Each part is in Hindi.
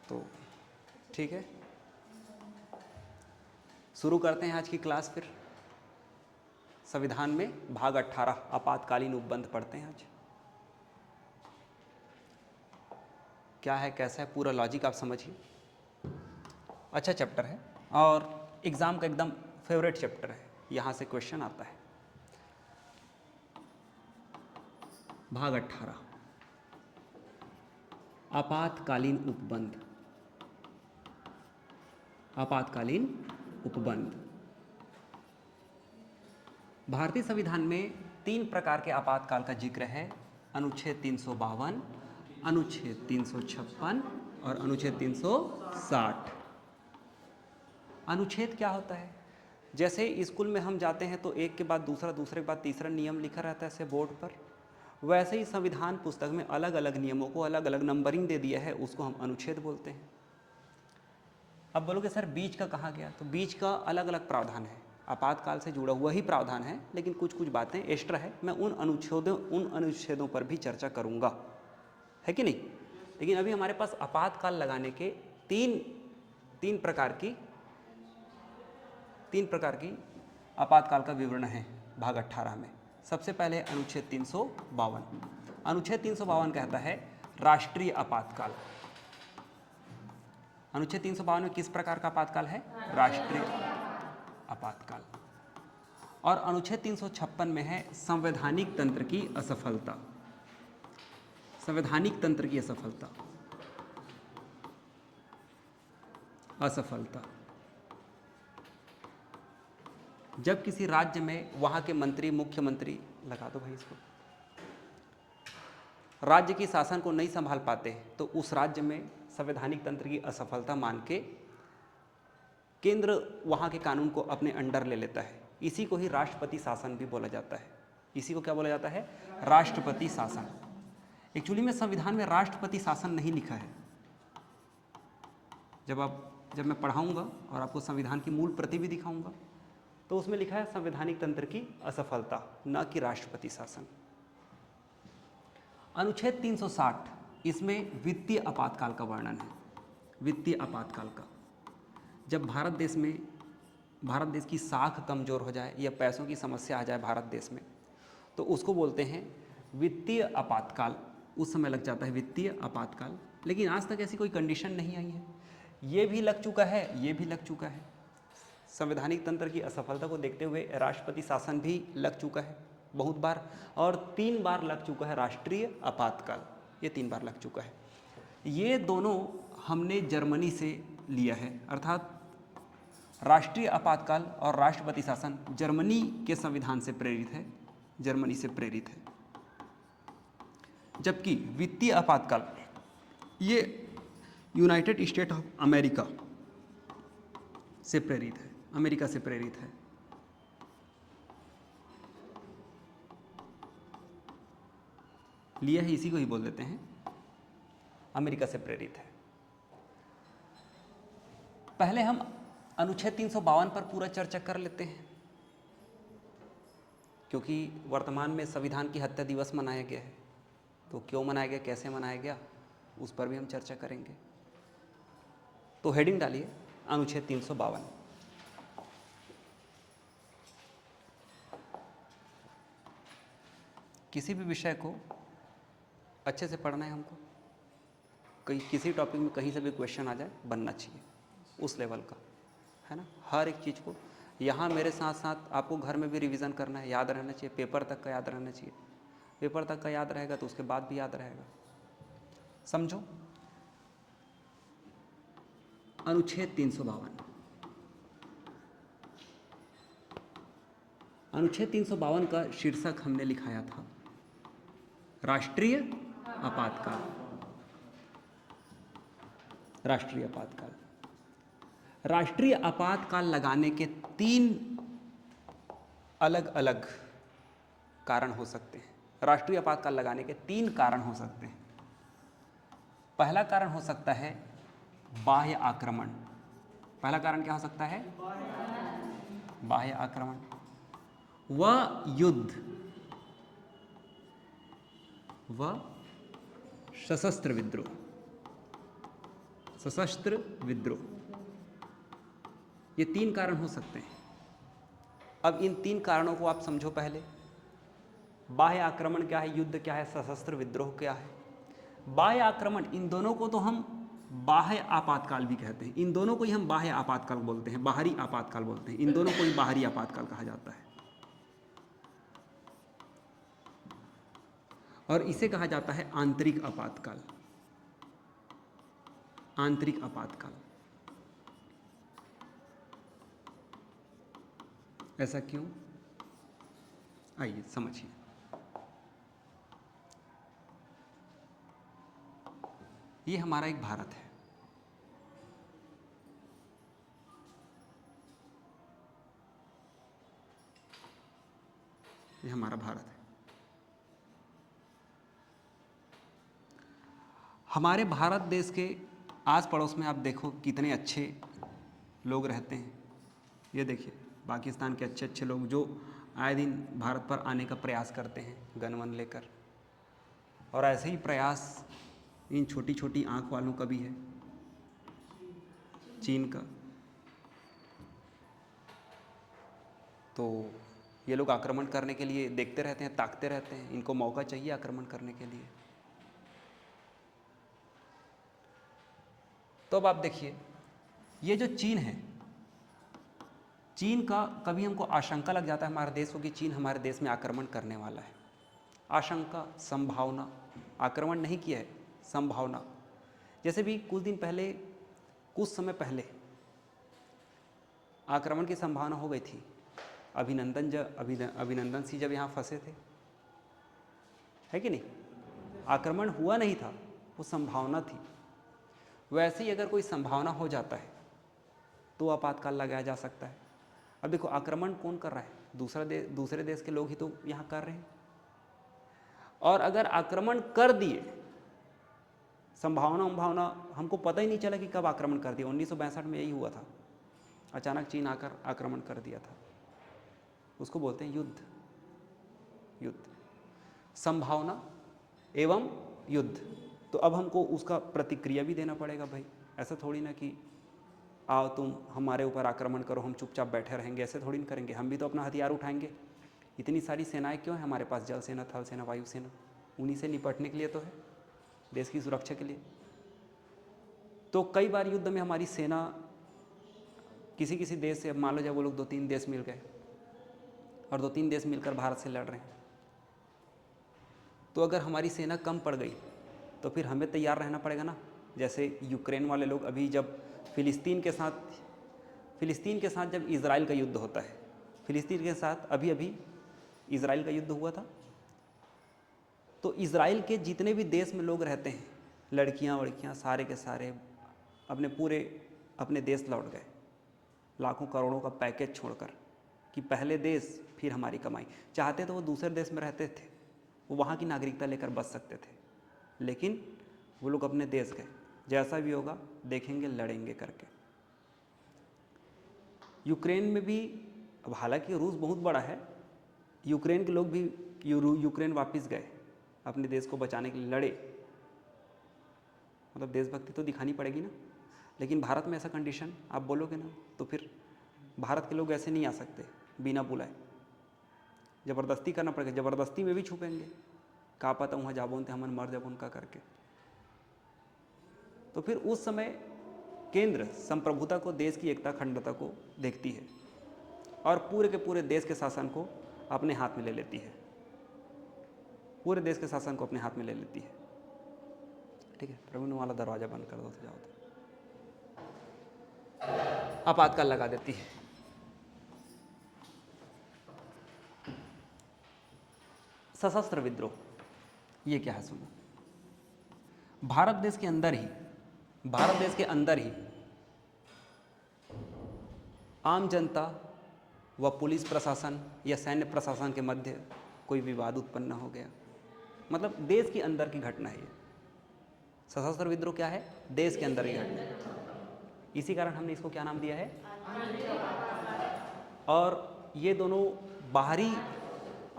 तो ठीक है, शुरू करते हैं आज की क्लास। फिर संविधान में भाग 18 आपातकालीन उपबंध पढ़ते हैं आज। क्या है, कैसा है, पूरा लॉजिक आप समझिए। अच्छा चैप्टर है और एग्ज़ाम का एकदम फेवरेट चैप्टर है, यहाँ से क्वेश्चन आता है। भाग 18 आपातकालीन उपबंध। आपातकालीन उपबंध। भारतीय संविधान में 3 प्रकार के आपातकाल का जिक्र है। अनुच्छेद 352, अनुच्छेद 356 और अनुच्छेद 360। अनुच्छेद क्या होता है? जैसे स्कूल में हम जाते हैं तो एक के बाद दूसरा, दूसरे के बाद तीसरा नियम लिखा रहता है ऐसे बोर्ड पर, वैसे ही संविधान पुस्तक में अलग अलग नियमों को अलग अलग नंबरिंग दे दिया है, उसको हम अनुच्छेद बोलते हैं। अब बोलोगे सर बीच का कहाँ गया? तो बीच का अलग अलग प्रावधान है, आपातकाल से जुड़ा हुआ ही प्रावधान है, लेकिन कुछ कुछ बातें एक्स्ट्रा है। मैं उन अनुच्छेदों पर भी चर्चा करूँगा, है कि नहीं। लेकिन अभी हमारे पास आपातकाल लगाने के तीन प्रकार की आपातकाल का विवरण है भाग 18 में। सबसे पहले अनुच्छेद 352। अनुच्छेद 352 कहता है राष्ट्रीय आपातकाल। अनुच्छेद 352 में किस प्रकार का आपातकाल है? राष्ट्रीय आपातकाल। और अनुच्छेद 356 में है संवैधानिक तंत्र की असफलता। संवैधानिक तंत्र की असफलता। जब किसी राज्य में वहाँ के मंत्री, मुख्यमंत्री, लगा दो भाई इसको, राज्य की शासन को नहीं संभाल पाते हैं तो उस राज्य में संवैधानिक तंत्र की असफलता मान के केंद्र वहाँ के कानून को अपने अंडर ले लेता है। इसी को ही राष्ट्रपति शासन भी बोला जाता है। इसी को क्या बोला जाता है? राष्ट्रपति शासन। एक्चुअली में संविधान में राष्ट्रपति शासन नहीं लिखा है। जब मैं पढ़ाऊँगा और आपको संविधान की मूल प्रति भी दिखाऊँगा तो उसमें लिखा है संवैधानिक तंत्र की असफलता, न कि राष्ट्रपति शासन। अनुच्छेद 360, इसमें वित्तीय आपातकाल का वर्णन है। वित्तीय आपातकाल का, जब भारत देश की साख कमज़ोर हो जाए या पैसों की समस्या आ जाए भारत देश में, तो उसको बोलते हैं वित्तीय आपातकाल। उस समय लग जाता है वित्तीय आपातकाल। लेकिन आज तक ऐसी कोई कंडीशन नहीं आई है। ये भी लग चुका है, ये भी लग चुका है। संवैधानिक तंत्र की असफलता को देखते हुए राष्ट्रपति शासन भी लग चुका है बहुत बार, और 3 बार लग चुका है राष्ट्रीय आपातकाल। ये 3 बार लग चुका है। ये दोनों हमने जर्मनी से लिया है, अर्थात राष्ट्रीय आपातकाल और राष्ट्रपति शासन जर्मनी के संविधान से प्रेरित है, जर्मनी से प्रेरित है। जबकि वित्तीय आपातकाल ये यूनाइटेड स्टेट ऑफ अमेरिका से प्रेरित है, अमेरिका से प्रेरित है। लिया है, इसी को ही बोल देते हैं, अमेरिका से प्रेरित है। पहले हम अनुच्छेद 352 पर पूरा चर्चा कर लेते हैं, क्योंकि वर्तमान में संविधान की हत्या दिवस मनाया गया है, तो क्यों मनाया गया, कैसे मनाया गया, उस पर भी हम चर्चा करेंगे। तो हेडिंग डालिए अनुच्छेद 352। किसी भी विषय को अच्छे से पढ़ना है हमको, किसी टॉपिक में कहीं से भी क्वेश्चन आ जाए बनना चाहिए उस लेवल का, है ना। हर एक चीज़ को यहाँ मेरे साथ साथ आपको घर में भी रिवीजन करना है, याद रहना चाहिए, पेपर तक का याद रहना चाहिए। पेपर तक का याद रहेगा तो उसके बाद भी याद रहेगा, समझो। अनुच्छेद 352। अनुच्छेद 352 का शीर्षक हमने लिखाया था राष्ट्रीय आपातकाल। राष्ट्रीय आपातकाल। राष्ट्रीय आपातकाल लगाने के 3 अलग अलग कारण हो सकते हैं। राष्ट्रीय आपातकाल लगाने के 3 कारण हो सकते हैं। पहला कारण हो सकता है बाह्य आक्रमण। पहला कारण क्या हो सकता है? बाह्य आक्रमण व युद्ध व सशस्त्र विद्रोह। सशस्त्र विद्रोह। ये 3 कारण हो सकते हैं। अब इन 3 कारणों को आप समझो पहले। बाह्य आक्रमण क्या है, युद्ध क्या है, सशस्त्र विद्रोह क्या है। बाह्य आक्रमण, इन दोनों को तो हम बाह्य आपातकाल भी कहते हैं। इन दोनों को ही हम बाह्य आपातकाल बोलते हैं, बाहरी आपातकाल बोलते हैं। इन दोनों को ही बाहरी आपातकाल कहा जाता है। और इसे कहा जाता है आंतरिक आपातकाल। आंतरिक आपातकाल। ऐसा क्यों? आइए समझिए। ये हमारा एक भारत है। ये हमारा भारत है। हमारे भारत देश के आस पड़ोस में आप देखो कितने अच्छे लोग रहते हैं। ये देखिए पाकिस्तान के अच्छे अच्छे लोग जो आए दिन भारत पर आने का प्रयास करते हैं गन वन लेकर। और ऐसे ही प्रयास इन छोटी छोटी आंख वालों का भी है, चीन का। तो ये लोग आक्रमण करने के लिए देखते रहते हैं, ताकते रहते हैं। इनको मौका चाहिए आक्रमण करने के लिए। तो अब आप देखिए, ये जो चीन है, चीन का कभी हमको आशंका लग जाता है हमारे देश को कि चीन हमारे देश में आक्रमण करने वाला है। आशंका, संभावना, आक्रमण नहीं किया है, संभावना। जैसे भी कुछ समय पहले आक्रमण की संभावना हो गई थी। अभिनंदन सिंह जब यहाँ फंसे थे, है कि नहीं? आक्रमण हुआ नहीं था, वो संभावना थी। वैसे ही अगर कोई संभावना हो जाता है तो आपातकाल लगाया जा सकता है। अब देखो आक्रमण कौन कर रहा है? दूसरे देश के लोग ही तो यहाँ कर रहे हैं। और अगर आक्रमण कर दिए, संभावना हमको पता ही नहीं चला कि कब आक्रमण कर दिया। 1962 में यही हुआ था, अचानक चीन आकर आक्रमण कर दिया था। उसको बोलते हैं युद्ध। संभावना एवं युद्ध। तो अब हमको उसका प्रतिक्रिया भी देना पड़ेगा भाई। ऐसा थोड़ी ना कि आओ तुम हमारे ऊपर आक्रमण करो, हम चुपचाप बैठे रहेंगे, ऐसे थोड़ी ना करेंगे। हम भी तो अपना हथियार उठाएंगे। इतनी सारी सेनाएं क्यों है हमारे पास? जल सेना, थल सेना, वायु सेना। उन्हीं से निपटने के लिए तो है, देश की सुरक्षा के लिए। तो कई बार युद्ध में हमारी सेना किसी किसी देश से, मान लो जब वो लोग 2-3 देश मिल गए और 2-3 देश मिलकर भारत से लड़ रहे हैं, तो अगर हमारी सेना कम पड़ गई तो फिर हमें तैयार रहना पड़ेगा ना। जैसे यूक्रेन वाले लोग अभी जब फिलिस्तीन के साथ जब इजराइल का युद्ध होता है, फिलिस्तीन के साथ अभी इजराइल का युद्ध हुआ था, तो इजराइल के जितने भी देश में लोग रहते हैं, लड़कियां वड़कियां सारे के सारे अपने देश लौट गए, लाखों करोड़ों का पैकेज छोड़कर कि पहले देश फिर हमारी कमाई। चाहते तो वो दूसरे देश में रहते थे, वो वहाँ की नागरिकता लेकर बच सकते थे, लेकिन वो लोग अपने देश गए। जैसा भी होगा देखेंगे, लड़ेंगे करके। यूक्रेन में भी, अब हालांकि रूस बहुत बड़ा है, यूक्रेन के लोग भी यूक्रेन वापस गए, अपने देश को बचाने के लिए लड़े। मतलब देशभक्ति तो दिखानी पड़ेगी ना। लेकिन भारत में ऐसा कंडीशन आप बोलोगे ना, तो फिर भारत के लोग ऐसे नहीं आ सकते बिना बुलाए, ज़बरदस्ती करना पड़ेगा। ज़बरदस्ती में भी छुपेंगे, का पता वहाँ जा बोलते हमन मर जब उनका करके। तो फिर उस समय केंद्र संप्रभुता को, देश की एकता अखंडता को देखती है और पूरे के पूरे देश के शासन को अपने हाथ में ले लेती है। पूरे देश के शासन को अपने हाथ में ले लेती है। ठीक है, प्रवीण वाला दरवाजा बंद कर दो तो जाओ। आपातकाल लगा देती है। सशस्त्र विद्रोह ये क्या है सुनो। भारत देश के अंदर ही आम जनता व पुलिस प्रशासन या सैन्य प्रशासन के मध्य कोई विवाद उत्पन्न हो गया। मतलब देश के अंदर की घटना है ये। सशस्त्र विद्रोह क्या है? देश के अंदर की घटना। इसी कारण हमने इसको क्या नाम दिया है? और ये दोनों बाहरी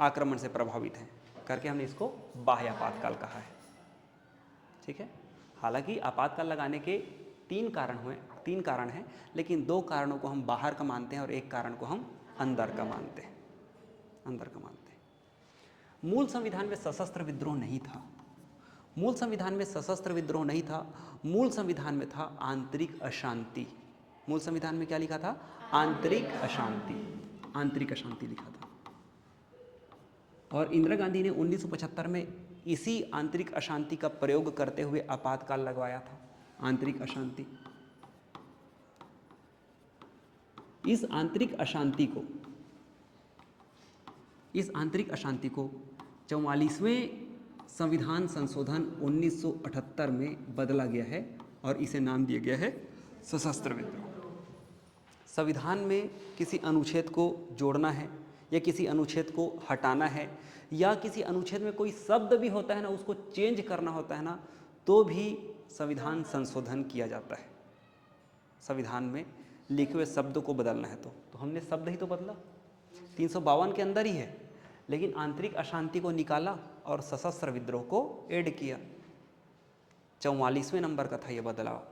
आक्रमण से प्रभावित हैं करके हमने इसको बाह्य आपातकाल कहा है। ठीक है। हालांकि आपातकाल लगाने के तीन कारण हैं, लेकिन 2 कारणों को हम बाहर का मानते हैं और एक कारण को हम अंदर का मानते हैं। मूल संविधान में सशस्त्र विद्रोह नहीं था। मूल संविधान में सशस्त्र विद्रोह नहीं था। मूल संविधान में था आंतरिक अशांति। मूल संविधान में क्या लिखा था? आंतरिक अशांति लिखा था। और इंदिरा गांधी ने 1975 में इसी आंतरिक अशांति का प्रयोग करते हुए आपातकाल लगवाया था। आंतरिक अशांति, इस आंतरिक अशांति को 44वें संविधान संशोधन 1978 में बदला गया है और इसे नाम दिया गया है सशस्त्र विद्रोह। संविधान में किसी अनुच्छेद को जोड़ना है या किसी अनुच्छेद को हटाना है या किसी अनुच्छेद में कोई शब्द भी होता है ना, उसको चेंज करना होता है ना, तो भी संविधान संशोधन किया जाता है। संविधान में लिखे हुए शब्दों को बदलना है तो हमने शब्द ही तो बदला, 352 के अंदर ही है, लेकिन आंतरिक अशांति को निकाला और सशस्त्र विद्रोह को ऐड किया। 44वें नंबर का था ये बदलाव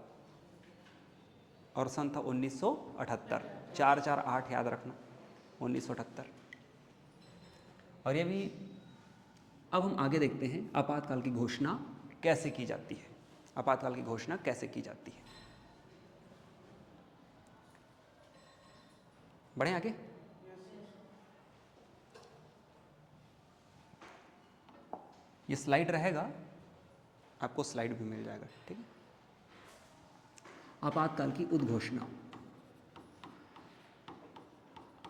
और सन था 1978। 448 याद रखना, 1978। और ये भी अब हम आगे देखते हैं आपातकाल की घोषणा कैसे की जाती है। आपातकाल की घोषणा कैसे की जाती है, बढ़े आगे। ये स्लाइड रहेगा, आपको स्लाइड भी मिल जाएगा, ठीक है। आपातकाल की उद्घोषणा।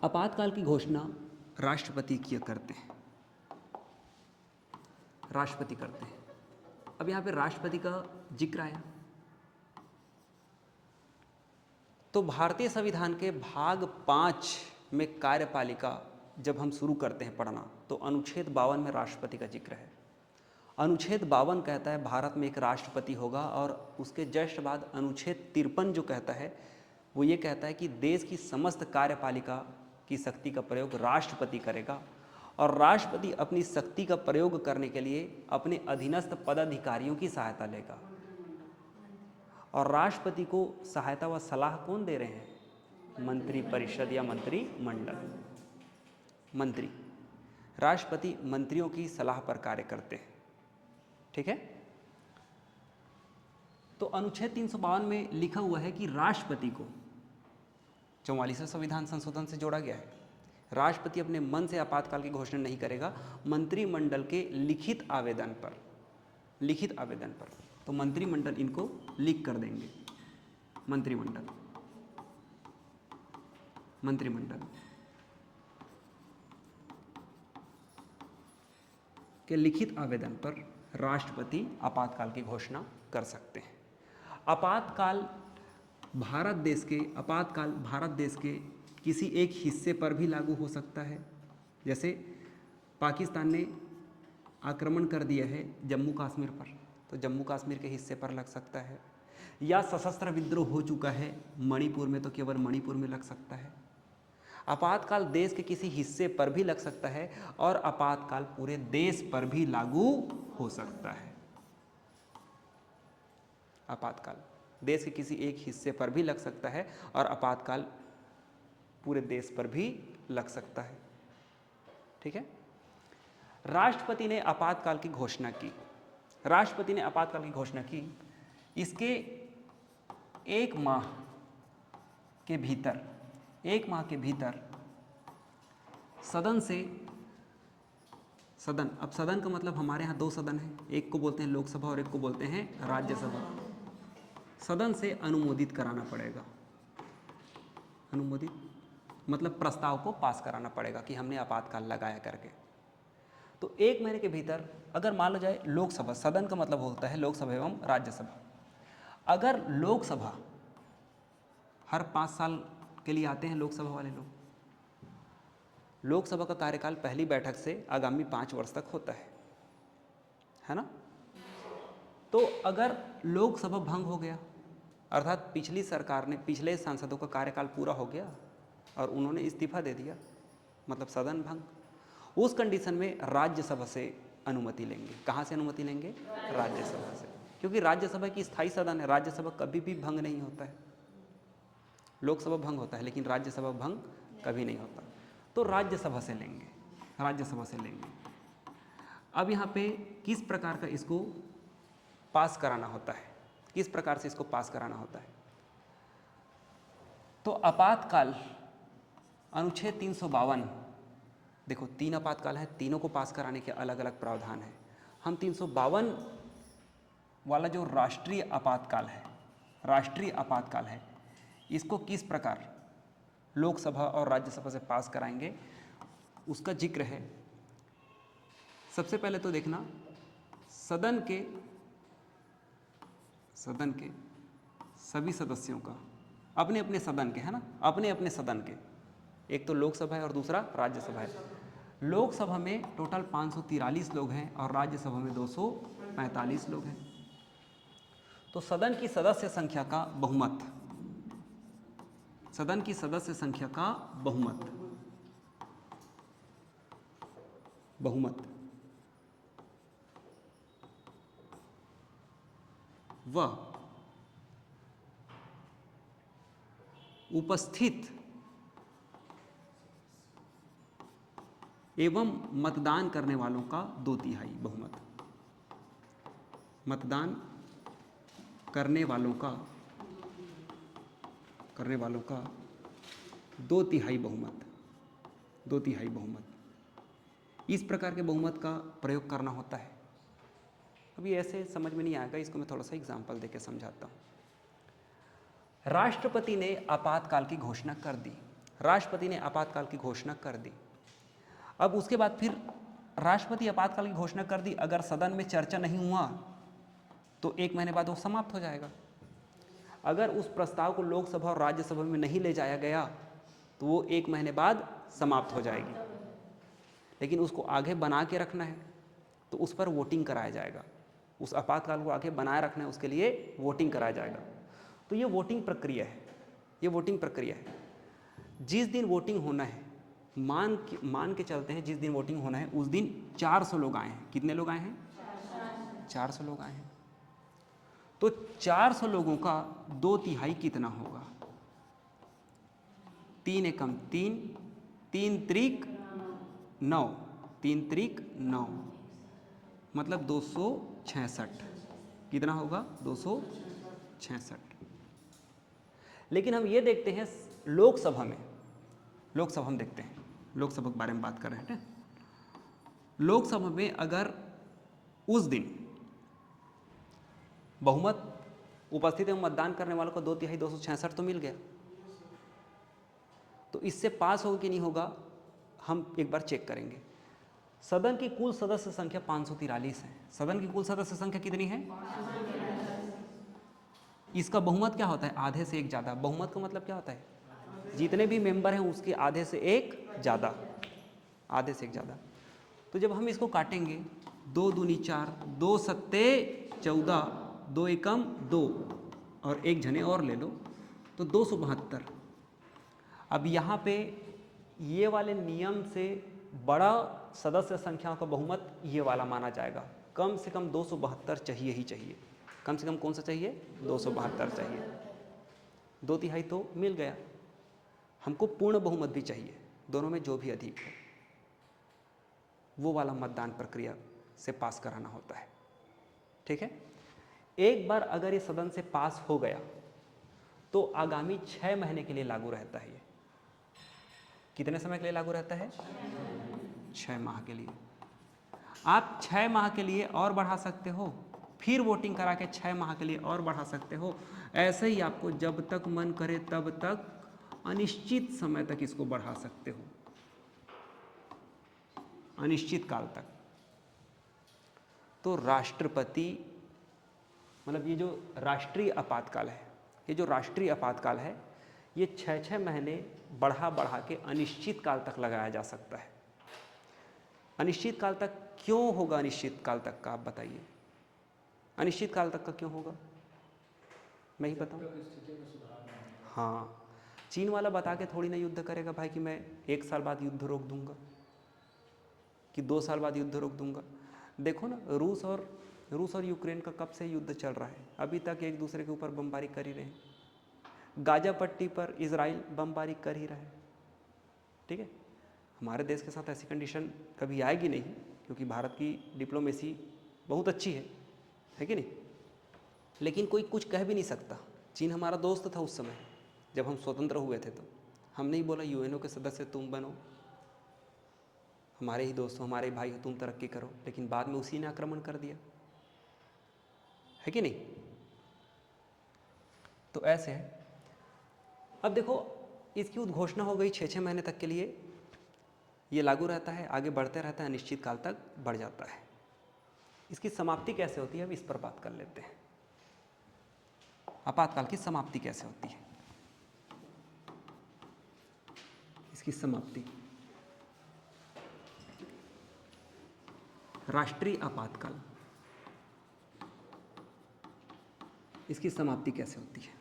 आपातकाल की घोषणा राष्ट्रपति किया करते हैं, राष्ट्रपति करते हैं। अब यहाँ पे राष्ट्रपति का जिक्र आया तो भारतीय संविधान के भाग 5 में कार्यपालिका जब हम शुरू करते हैं पढ़ना तो अनुच्छेद 52 में राष्ट्रपति का जिक्र है। अनुच्छेद 52 कहता है भारत में एक राष्ट्रपति होगा और उसके जस्ट बाद अनुच्छेद 53 जो कहता है वो ये कहता है कि देश की समस्त कार्यपालिका की शक्ति का प्रयोग राष्ट्रपति करेगा और राष्ट्रपति अपनी शक्ति का प्रयोग करने के लिए अपने अधीनस्थ पदाधिकारियों की सहायता लेगा। और राष्ट्रपति को सहायता व सलाह कौन दे रहे हैं? मंत्रिपरिषद या मंत्रिमंडल। मंत्री, राष्ट्रपति मंत्रियों की सलाह पर कार्य करते हैं, ठीक है। तो अनुच्छेद 352 में लिखा हुआ है कि राष्ट्रपति को 44वें संविधान संशोधन से जोड़ा गया है। राष्ट्रपति अपने मन से आपातकाल की घोषणा नहीं करेगा, मंत्रिमंडल के लिखित आवेदन पर तो मंत्रिमंडल इनको लिख कर देंगे। मंत्रिमंडल के लिखित आवेदन पर राष्ट्रपति आपातकाल की घोषणा कर सकते हैं। आपातकाल भारत देश के किसी एक हिस्से पर भी लागू हो सकता है। जैसे पाकिस्तान ने आक्रमण कर दिया है जम्मू कश्मीर पर, तो जम्मू कश्मीर के हिस्से पर लग सकता है। या सशस्त्र विद्रोह हो चुका है मणिपुर में, तो केवल मणिपुर में लग सकता है। आपातकाल देश के किसी हिस्से पर भी लग सकता है और आपातकाल पूरे देश पर भी लागू हो सकता है। आपातकाल देश के किसी एक हिस्से पर भी लग सकता है और आपातकाल पूरे देश पर भी लग सकता है, ठीक है। राष्ट्रपति ने आपातकाल की घोषणा की। इसके एक माह के भीतर सदन, अब सदन का मतलब हमारे यहाँ 2 सदन हैं, एक को बोलते हैं लोकसभा और एक को बोलते हैं राज्यसभा। सदन से अनुमोदित कराना पड़ेगा। अनुमोदित मतलब प्रस्ताव को पास कराना पड़ेगा कि हमने आपातकाल लगाया करके। तो 1 महीने के भीतर अगर मान लो जाए लोकसभा, सदन का मतलब होता है लोकसभा एवं राज्यसभा। अगर लोकसभा हर 5 साल के लिए आते हैं लोकसभा वाले लोग, लोकसभा का कार्यकाल पहली बैठक से आगामी 5 वर्ष तक होता है ना। तो अगर लोकसभा भंग हो गया, अर्थात पिछली सरकार ने, पिछले सांसदों का कार्यकाल पूरा हो गया और उन्होंने इस्तीफा दे दिया, मतलब सदन भंग, उस कंडीशन में राज्यसभा से अनुमति लेंगे। कहाँ से अनुमति लेंगे? राज्यसभा से। क्योंकि राज्यसभा की स्थायी सदन है, राज्यसभा कभी भी भंग नहीं होता है। लोकसभा भंग होता है लेकिन राज्यसभा भंग कभी नहीं होता। तो राज्यसभा से लेंगे, राज्यसभा से लेंगे। अब यहाँ पे किस प्रकार का इसको पास कराना होता है, किस प्रकार से इसको पास कराना होता है। तो आपातकाल अनुच्छेद 352, देखो 3 आपातकाल है, तीनों को पास कराने के अलग अलग प्रावधान है। हम 352 वाला जो राष्ट्रीय आपातकाल है, राष्ट्रीय आपातकाल है, इसको किस प्रकार लोकसभा और राज्यसभा से पास कराएंगे उसका जिक्र है। सबसे पहले तो देखना सदन के सभी सदस्यों का, अपने अपने सदन के, है ना, अपने अपने सदन के, एक तो लोकसभा है और दूसरा राज्यसभा है। लोकसभा में टोटल 543 लोग हैं और राज्यसभा में 245 लोग हैं। तो सदन की सदस्य संख्या का बहुमत, सदन की सदस्य संख्या का बहुमत वह उपस्थित एवं मतदान करने वालों का 2/3 बहुमत, मतदान करने वालों का 2/3 बहुमत, 2/3 बहुमत, इस प्रकार के बहुमत का प्रयोग करना होता है। अभी ऐसे समझ में नहीं आएगा, इसको मैं थोड़ा सा एग्जाम्पल देके समझाता हूँ। राष्ट्रपति ने आपातकाल की घोषणा कर दी, राष्ट्रपति ने आपातकाल की घोषणा कर दी। अब उसके बाद फिर राष्ट्रपति आपातकाल की घोषणा कर दी, अगर सदन में चर्चा नहीं हुआ तो 1 महीने बाद वो समाप्त हो जाएगा। अगर उस प्रस्ताव को लोकसभा और राज्यसभा में नहीं ले जाया गया तो वो 1 महीने बाद समाप्त हो जाएगी। लेकिन उसको आगे बना के रखना है तो उस पर वोटिंग कराया जाएगा। उस आपातकाल को आगे बनाए रखना है, उसके लिए वोटिंग कराया जाएगा। तो ये वोटिंग प्रक्रिया है, ये वोटिंग प्रक्रिया है। जिस दिन वोटिंग होना है, मान के चलते हैं जिस दिन वोटिंग होना है उस दिन 400 लोग आए हैं। कितने लोग आए हैं? 400 लोग आए हैं। तो 400 लोगों का 2/3 कितना होगा? 3 एकम 3, 3 त्रिक 9, 3 त्रिक 9, मतलब 266। कितना होगा? 266। लेकिन हम ये देखते हैं लोकसभा में, लोकसभा हम देखते हैं, लोकसभा के बारे में बात कर रहे हैं। लोकसभा में अगर उस दिन बहुमत उपस्थित एवं मतदान करने वालों को 2/3 266 तो मिल गया, तो इससे पास होगा कि नहीं होगा हम एक बार चेक करेंगे। सदन की कुल सदस्य संख्या 543 है। सदन की कुल सदस्य संख्या कितनी है? इसका बहुमत क्या होता है? आधे से एक ज़्यादा। बहुमत का मतलब क्या होता है? जितने भी मेंबर हैं उसके आधे से एक ज़्यादा, आधे से एक ज़्यादा। तो जब हम इसको काटेंगे, 2 दूनी 4, 2 सत्ते 14, 2 एकम 2 और 1 झने और ले लो तो 272। अब यहाँ पे ये वाले नियम से बड़ा सदस्य संख्याओं का बहुमत ये वाला माना जाएगा। कम से कम 272 चाहिए ही चाहिए। कम से कम कौन सा चाहिए? 272 चाहिए। 2/3 तो मिल गया। हमको पूर्ण बहुमत भी चाहिए, दोनों में जो भी अधिक है वो वाला मतदान प्रक्रिया से पास कराना होता है। ठीक है। एक बार अगर ये सदन से पास हो गया तो आगामी 6 महीने के लिए लागू रहता है। ये कितने समय के लिए लागू रहता है? 6 माह के लिए। आप 6 माह के लिए और बढ़ा सकते हो, फिर वोटिंग करा के 6 माह के लिए और बढ़ा सकते हो। ऐसे ही आपको जब तक मन करे तब तक अनिश्चित समय तक इसको बढ़ा सकते हो, अनिश्चित काल तक। तो राष्ट्रपति, मतलब ये जो राष्ट्रीय आपातकाल है, ये जो राष्ट्रीय आपातकाल है, ये 6-6 महीने बढ़ा के अनिश्चित काल तक लगाया जा सकता है। अनिश्चित काल तक क्यों होगा? अनिश्चित काल तक का आप बताइए, अनिश्चित काल तक का क्यों होगा? मैं ही बताऊं? हाँ, चीन वाला बता के थोड़ी ना युद्ध करेगा भाई कि मैं 1 साल बाद युद्ध रोक दूंगा, कि 2 साल बाद युद्ध रोक दूंगा। देखो ना, रूस और रूस और यूक्रेन का कब से युद्ध चल रहा है, अभी तक एक दूसरे के ऊपर बमबारी कर ही रहे हैं। गाजा पट्टी पर इजराइल बमबारी कर ही रहा है। ठीक है, हमारे देश के साथ ऐसी कंडीशन कभी आएगी नहीं, क्योंकि भारत की डिप्लोमेसी बहुत अच्छी है कि नहीं। लेकिन कोई कुछ कह भी नहीं सकता। चीन हमारा दोस्त था उस समय जब हम स्वतंत्र हुए थे, तो हम नहीं बोला यूएनओ के सदस्य तुम बनो, हमारे ही दोस्त हो, हमारे भाई हो, तुम तरक्की करो। लेकिन बाद में उसी ने आक्रमण कर दिया, है कि नहीं। तो ऐसे है। अब देखो, इसकी उद्घोषणा हो गई 6-6 महीने तक के लिए, ये लागू रहता है, आगे बढ़ते रहता है, अनिश्चित काल तक बढ़ जाता है। इसकी समाप्ति कैसे होती है, अब इस पर बात कर लेते हैं। आपातकाल की समाप्ति कैसे होती है। इसकी समाप्ति, राष्ट्रीय आपातकाल, इसकी समाप्ति कैसे होती है।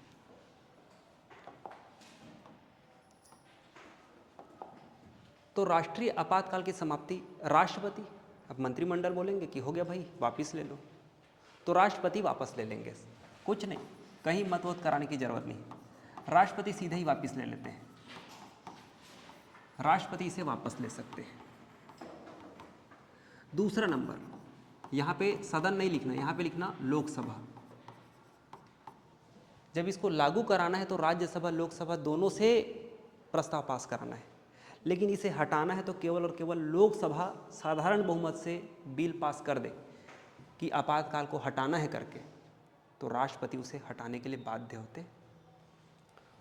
तो राष्ट्रीय आपातकाल की समाप्ति राष्ट्रपति, अब मंत्रिमंडल बोलेंगे कि हो गया भाई वापस ले लो, तो राष्ट्रपति वापस ले लेंगे। कुछ नहीं, कहीं मत वत कराने की जरूरत नहीं, राष्ट्रपति सीधे ही वापस ले लेते हैं। राष्ट्रपति इसे वापस ले सकते हैं। दूसरा नंबर, यहाँ पे सदन नहीं लिखना, यहाँ पे लिखना लोकसभा। जब इसको लागू कराना है तो राज्यसभा लोकसभा दोनों से प्रस्ताव पास कराना है, लेकिन इसे हटाना है तो केवल और केवल लोकसभा साधारण बहुमत से बिल पास कर दे कि आपातकाल को हटाना है करके, तो राष्ट्रपति उसे हटाने के लिए बाध्य होते।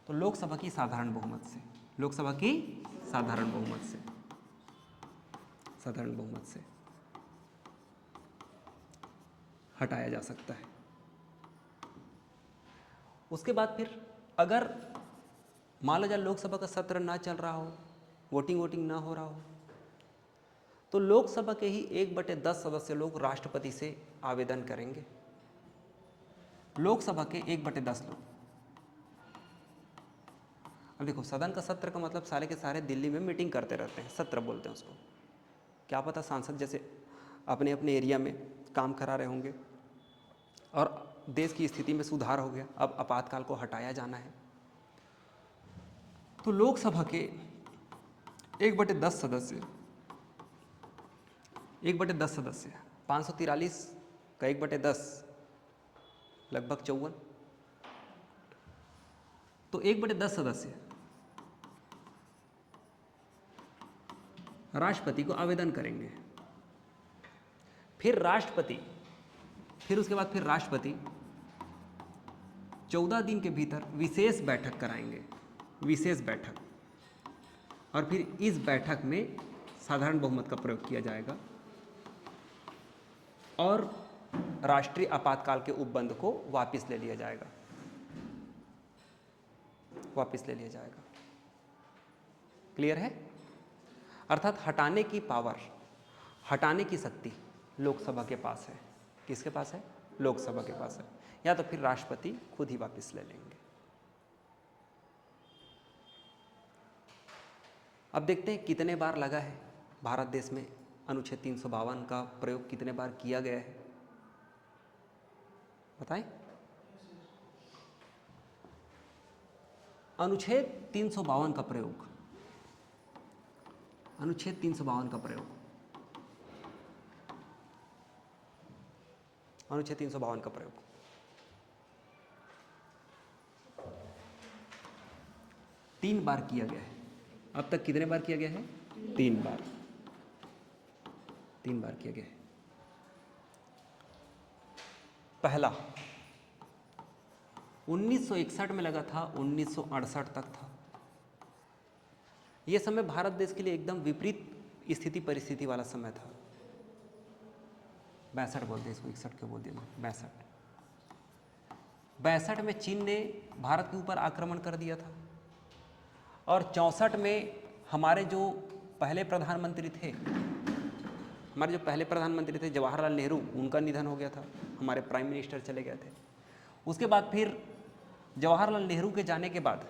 तो लोकसभा की साधारण बहुमत से, लोकसभा की साधारण बहुमत से, साधारण बहुमत से हटाया जा सकता है। उसके बाद फिर अगर मान लो जाए लोकसभा का सत्र ना चल रहा हो, वोटिंग ना हो रहा हो, तो लोकसभा के ही 1/10 सदस्य लोग राष्ट्रपति से आवेदन करेंगे। लोकसभा के 1/10 लोग। अब देखो, सदन का सत्र का मतलब सारे के सारे दिल्ली में मीटिंग करते रहते हैं, सत्र बोलते हैं उसको। क्या पता सांसद जैसे अपने अपने एरिया में काम करा रहे होंगे और देश की स्थिति में सुधार हो गया, अब आपातकाल को हटाया जाना है, तो लोकसभा के 1/10 सदस्य, 1/10 सदस्य, 543 का 1/10 लगभग 54, तो 1/10 सदस्य राष्ट्रपति को आवेदन करेंगे। फिर राष्ट्रपति, फिर उसके बाद फिर राष्ट्रपति 14 दिन के भीतर विशेष बैठक कराएंगे, विशेष बैठक, और फिर इस बैठक में साधारण बहुमत का प्रयोग किया जाएगा और राष्ट्रीय आपातकाल के उपबंध को वापस ले लिया जाएगा, वापस ले लिया जाएगा। क्लियर है। अर्थात हटाने की पावर, हटाने की शक्ति लोकसभा के पास है। किसके पास है? लोकसभा के पास है, या तो फिर राष्ट्रपति खुद ही वापस ले लेंगे। अब देखते हैं कितने बार लगा है भारत देश में अनुच्छेद 352 का प्रयोग, कितने बार किया गया है, बताएं। अनुच्छेद 352 का प्रयोग, अनुच्छेद 352 का प्रयोग, अनुच्छेद 352 का प्रयोग 3 बार किया गया है। अब तक कितने बार किया गया है? 3 बार, 3 बार किया गया है। पहला 1961 में लगा था, 1968 तक था। यह समय भारत देश के लिए एकदम विपरीत स्थिति परिस्थिति वाला समय था। 62 बोलते हैं इसको, 61 क्यों बोल दिया मैं, 62 में चीन ने भारत के ऊपर आक्रमण कर दिया था, और 64 में हमारे जो पहले प्रधानमंत्री थे, जवाहरलाल नेहरू, उनका निधन हो गया था, हमारे प्राइम मिनिस्टर चले गए थे। उसके बाद फिर जवाहरलाल नेहरू के जाने के बाद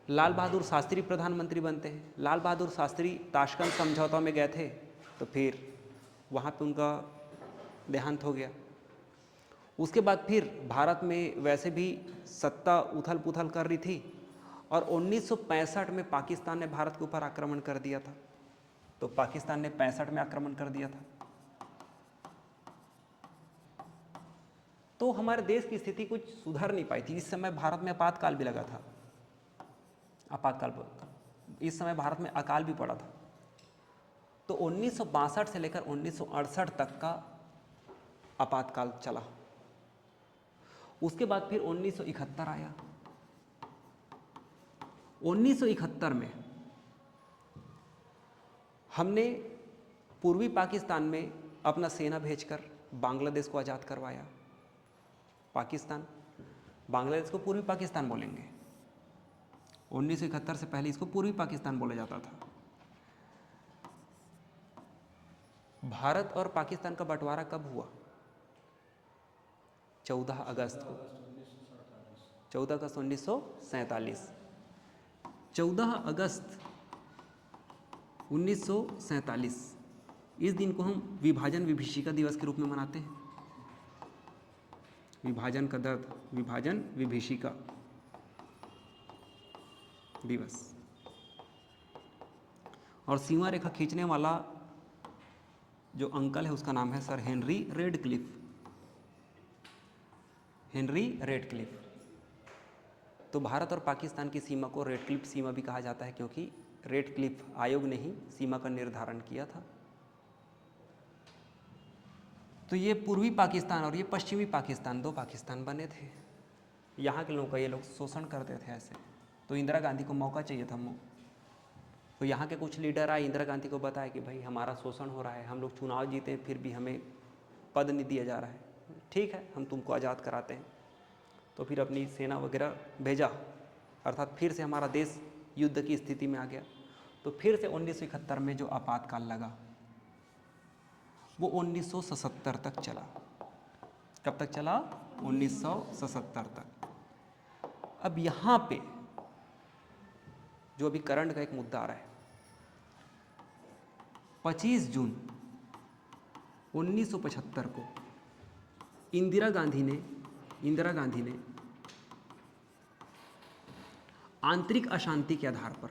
लाल बहादुर शास्त्री प्रधानमंत्री बनते हैं। लाल बहादुर शास्त्री ताशकंद समझौता में गए थे, तो फिर वहाँ पे उनका देहांत हो गया। उसके बाद फिर भारत में वैसे भी सत्ता उथल पुथल कर रही थी और 1965 में पाकिस्तान ने भारत के ऊपर आक्रमण कर दिया था। तो पाकिस्तान ने 65 में आक्रमण कर दिया था। तो हमारे देश की स्थिति कुछ सुधर नहीं पाई थी। इस समय भारत में आपातकाल भी लगा था, आपातकाल, इस समय भारत में अकाल भी पड़ा था। तो 1962 से लेकर 1968 तक का आपातकाल चला। उसके बाद फिर 1971 आया। 1971 में हमने पूर्वी पाकिस्तान में अपना सेना भेजकर बांग्लादेश को आज़ाद करवाया। पाकिस्तान, बांग्लादेश को पूर्वी पाकिस्तान बोलेंगे। 1971 से पहले इसको पूर्वी पाकिस्तान बोला जाता था। भारत और पाकिस्तान का बंटवारा कब हुआ? 14 अगस्त को, 14 अगस्त 1947। 14 अगस्त 1947 इस दिन को हम विभाजन विभीषिका दिवस के रूप में मनाते हैं। विभाजन का दर्द, विभाजन विभीषिका दिवस। और सीमा रेखा खींचने वाला जो अंकल है उसका नाम है sir Henry Radcliffe. Henry Radcliffe. तो भारत और पाकिस्तान की सीमा को रेडक्लिफ सीमा भी कहा जाता है, क्योंकि रेडक्लिफ आयोग ने ही सीमा का निर्धारण किया था। तो ये पूर्वी पाकिस्तान और ये पश्चिमी पाकिस्तान, दो पाकिस्तान बने थे। यहाँ के लोगों का ये लोग शोषण करते थे ऐसे। तो इंदिरा गांधी को मौका चाहिए था। तो यहाँ के कुछ लीडर आए, इंदिरा गांधी को बताया कि भाई हमारा शोषण हो रहा है, हम लोग चुनाव जीते फिर भी हमें पद नहीं दिया जा रहा है, ठीक है हम तुमको आज़ाद कराते हैं। तो फिर अपनी सेना वगैरह भेजा, अर्थात फिर से हमारा देश युद्ध की स्थिति में आ गया। तो फिर से 1971 में जो आपातकाल लगा वो 1977 तक चला। कब तक चला? 1977 तक। अब यहाँ पे जो अभी करंट का एक मुद्दा आ रहा है, 25 जून 1975 को इंदिरा गांधी ने आंतरिक अशांति के आधार पर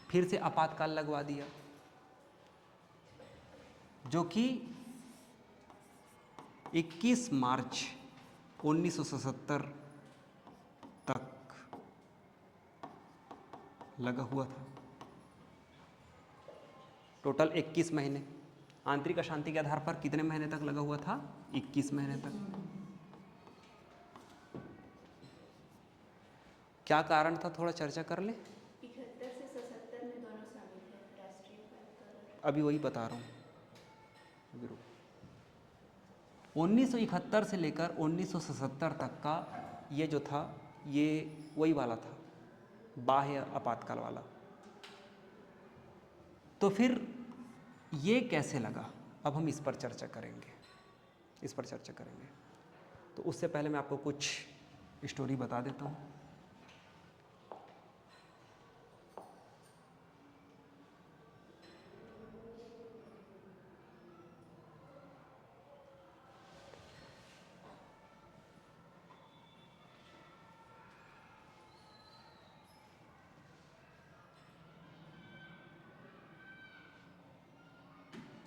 फिर से आपातकाल लगवा दिया, जो कि 21 मार्च 1977 तक लगा हुआ था। टोटल 21 महीने। आंतरिक अशांति के आधार पर कितने महीने तक लगा हुआ था? 21 महीने तक। क्या कारण था, थोड़ा चर्चा कर ले। 71 से 77 में दोनों शामिल थे, राष्ट्रीय पातकाल। अभी वही बता रहा हूँ। 1971 से लेकर 1977 तक का ये जो था, ये वही वाला था, बाह्य आपातकाल वाला। तो फिर ये कैसे लगा, अब हम इस पर चर्चा करेंगे। तो उससे पहले मैं आपको कुछ स्टोरी बता देता हूँ।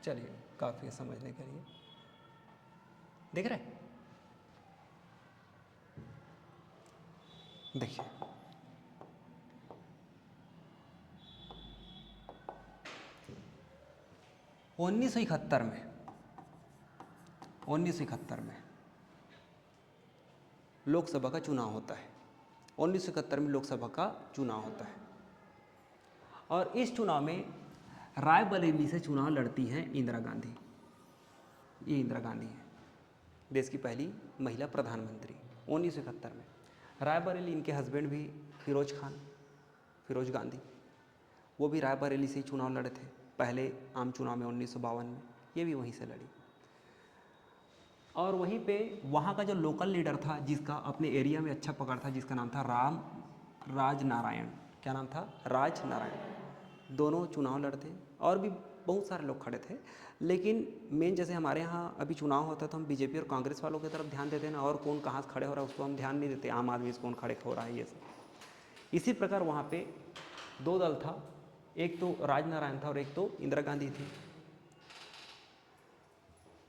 चलिए, काफ़ी समझने के लिए देख रहे, देखिए 1971 में लोकसभा का चुनाव होता है। 1971 में लोकसभा का चुनाव होता है और इस चुनाव में रायबरेली से चुनाव लड़ती हैं इंदिरा गांधी। ये इंदिरा गांधी है, देश की पहली महिला प्रधानमंत्री 1971 में। रायबरेली, इनके हस्बैंड भी फिरोज गांधी, वो भी रायबरेली से ही चुनाव लड़े थे। पहले आम चुनाव में 1952 में, ये भी वहीं से लड़ी। और वहीं पे वहाँ का जो लोकल लीडर था जिसका अपने एरिया में अच्छा पकड़ था, जिसका नाम था राज नारायण। क्या नाम था? राज नारायण। दोनों चुनाव लड़ते और भी बहुत सारे लोग खड़े थे, लेकिन मेन जैसे हमारे यहाँ अभी चुनाव होता तो हम बीजेपी और कांग्रेस वालों की तरफ ध्यान देते हैं ना, और कौन कहाँ से खड़े हो रहा है उसको हम ध्यान नहीं देते, आम आदमी से कौन खड़े हो रहा है ये सब। इसी प्रकार वहाँ पे दो दल था, एक तो राजनारायण था और एक तो इंदिरा गांधी थी।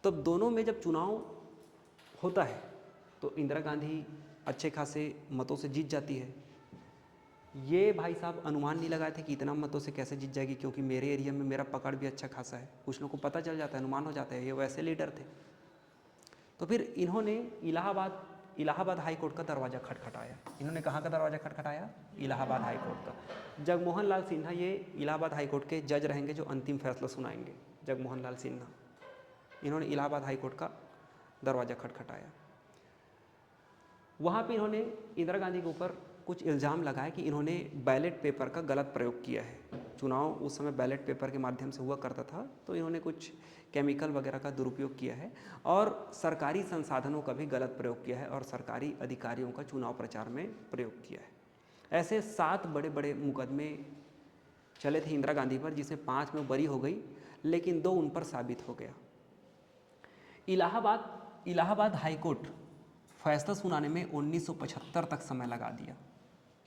तब दोनों में जब चुनाव होता है तो इंदिरा गांधी अच्छे खासे मतों से जीत जाती है। ये भाई साहब अनुमान नहीं लगाए थे कि इतना मतों से कैसे जीत जाएगी, क्योंकि मेरे एरिया में मेरा पकड़ भी अच्छा खासा है, कुछ लोगों को पता चल जाता है, अनुमान हो जाता है, ये वैसे लीडर थे। तो फिर इन्होंने इलाहाबाद हाई कोर्ट का दरवाज़ा खटखटाया। इन्होंने कहाँ का दरवाज़ा खटखटाया? इलाहाबाद हाई कोर्ट का। जगमोहन लाल सिन्हा ये इलाहाबाद हाई कोर्ट के जज रहेंगे जो अंतिम फैसला सुनाएंगे। जगमोहन लाल सिन्हा, इन्होंने इलाहाबाद हाई कोर्ट का दरवाज़ा खटखटाया। वहाँ पे इन्होंने इंदिरा गांधी के ऊपर कुछ इल्ज़ाम लगाए कि इन्होंने बैलेट पेपर का गलत प्रयोग किया है। चुनाव उस समय बैलेट पेपर के माध्यम से हुआ करता था, तो इन्होंने कुछ केमिकल वगैरह का दुरुपयोग किया है और सरकारी संसाधनों का भी गलत प्रयोग किया है और सरकारी अधिकारियों का चुनाव प्रचार में प्रयोग किया है। ऐसे 7 बड़े बड़े मुकदमे चले थे इंदिरा गांधी पर, जिसमें 5 में बरी हो गई, लेकिन 2 उन पर साबित हो गया। इलाहाबाद हाई कोर्ट फैसला सुनाने में 1975 तक समय लगा दिया,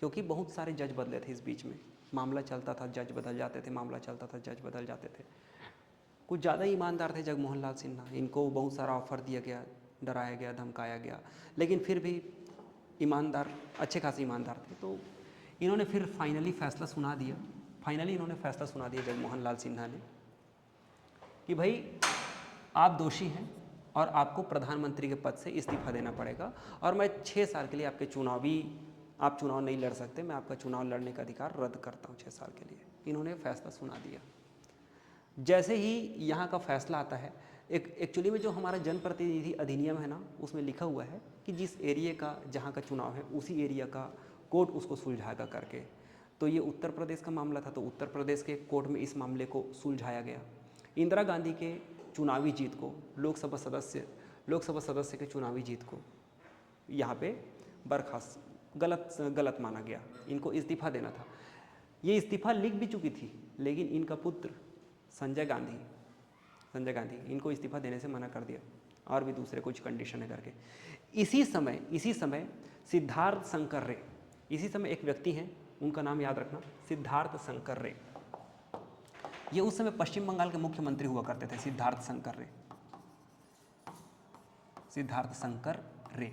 क्योंकि बहुत सारे जज बदले थे इस बीच में। मामला चलता था, जज बदल जाते थे, मामला चलता था, जज बदल जाते थे। कुछ ज़्यादा ईमानदार थे जगमोहन लाल सिन्हा, इनको बहुत सारा ऑफर दिया गया, डराया गया, धमकाया गया, लेकिन फिर भी ईमानदार, अच्छे खासे ईमानदार थे। तो इन्होंने फिर फाइनली फैसला सुना दिया। जगमोहन लाल सिन्हा ने कि भाई आप दोषी हैं और आपको प्रधानमंत्री के पद से इस्तीफा देना पड़ेगा, और मैं 6 साल के लिए आप चुनाव नहीं लड़ सकते, मैं आपका चुनाव लड़ने का अधिकार रद्द करता हूँ 6 साल के लिए। इन्होंने फैसला सुना दिया। जैसे ही यहाँ का फैसला आता है, एक्चुअली में जो हमारा जनप्रतिनिधि अधिनियम है ना, उसमें लिखा हुआ है कि जिस एरिया का जहाँ का चुनाव है उसी एरिया का कोर्ट उसको सुलझाएगा करके। तो ये उत्तर प्रदेश का मामला था, तो उत्तर प्रदेश के कोर्ट में इस मामले को सुलझाया गया। इंदिरा गांधी के चुनावी जीत को, लोकसभा सदस्य के चुनावी जीत को यहाँ पे बर्खास्त गलत माना गया। इनको इस्तीफा देना था। ये इस्तीफा लिख भी चुकी थी, लेकिन इनका पुत्र संजय गांधी इनको इस्तीफा देने से मना कर दिया, और भी दूसरे कुछ कंडीशन है करके। इसी समय सिद्धार्थ शंकर रे, इसी समय एक व्यक्ति हैं, उनका नाम याद रखना, सिद्धार्थ शंकर रे। ये उस समय पश्चिम बंगाल के मुख्यमंत्री हुआ करते थे, सिद्धार्थ शंकर रे।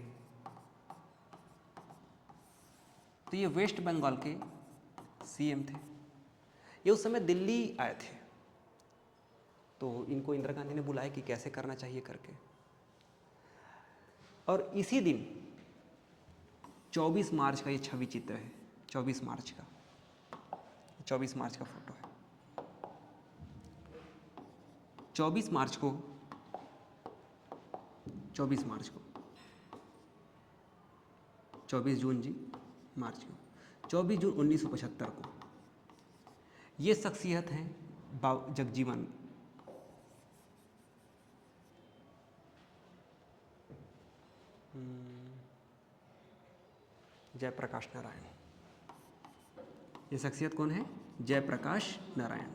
तो ये वेस्ट बंगाल के सीएम थे। ये उस समय दिल्ली आए थे, तो इनको इंदिरा गांधी ने बुलाया कि कैसे करना चाहिए करके। और इसी दिन 24 मार्च का ये छवि चित्र है, 24 मार्च का फोटो है। 24 मार्च को 24 जून 1975 को ये शख्सियत हैं जगजीवन जयप्रकाश नारायण। ये शख्सियत कौन है? जयप्रकाश नारायण।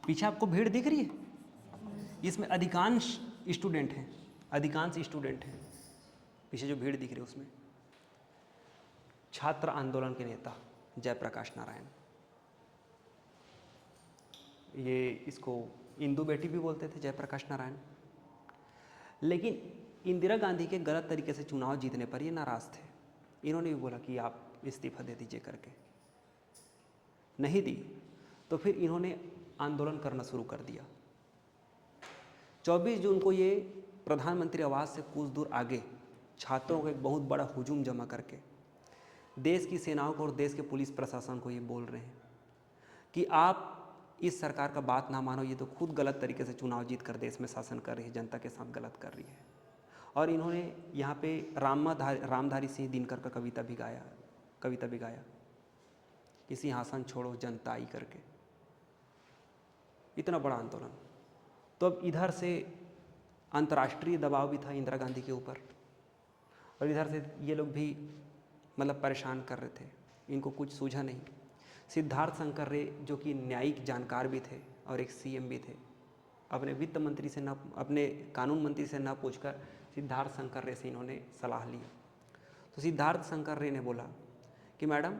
पीछे आपको भीड़ दिख रही है? इसमें अधिकांश स्टूडेंट हैं। पीछे जो भीड़ दिख रही है उसमें छात्र आंदोलन के नेता जयप्रकाश नारायण। ये इसको इंदू बेटी भी बोलते थे, जयप्रकाश नारायण। लेकिन इंदिरा गांधी के गलत तरीके से चुनाव जीतने पर ये नाराज़ थे। इन्होंने भी बोला कि आप इस्तीफा दे दीजिए करके, नहीं दी, तो फिर इन्होंने आंदोलन करना शुरू कर दिया। 24 जून को ये प्रधानमंत्री आवास से कुछ दूर आगे छात्रों को एक बहुत बड़ा हुजूम जमा करके देश की सेनाओं को और देश के पुलिस प्रशासन को ये बोल रहे हैं कि आप इस सरकार का बात ना मानो, ये तो खुद गलत तरीके से चुनाव जीत कर देश में शासन कर रही है, जनता के साथ गलत कर रही है। और इन्होंने यहाँ पे रामधारी सिंह दिनकर का कविता भी गाया कि सिंहासन छोड़ो जनता आई करके। इतना बड़ा आंदोलन। तो अब इधर से अंतर्राष्ट्रीय दबाव भी था इंदिरा गांधी के ऊपर, और इधर से ये लोग भी मतलब परेशान कर रहे थे, इनको कुछ सूझा नहीं। सिद्धार्थ शंकर रे जो कि न्यायिक जानकार भी थे और एक सीएम भी थे, अपने वित्त मंत्री से न, अपने कानून मंत्री से न पूछकर सिद्धार्थ शंकर रे से इन्होंने सलाह ली। तो सिद्धार्थ शंकर रे ने बोला कि मैडम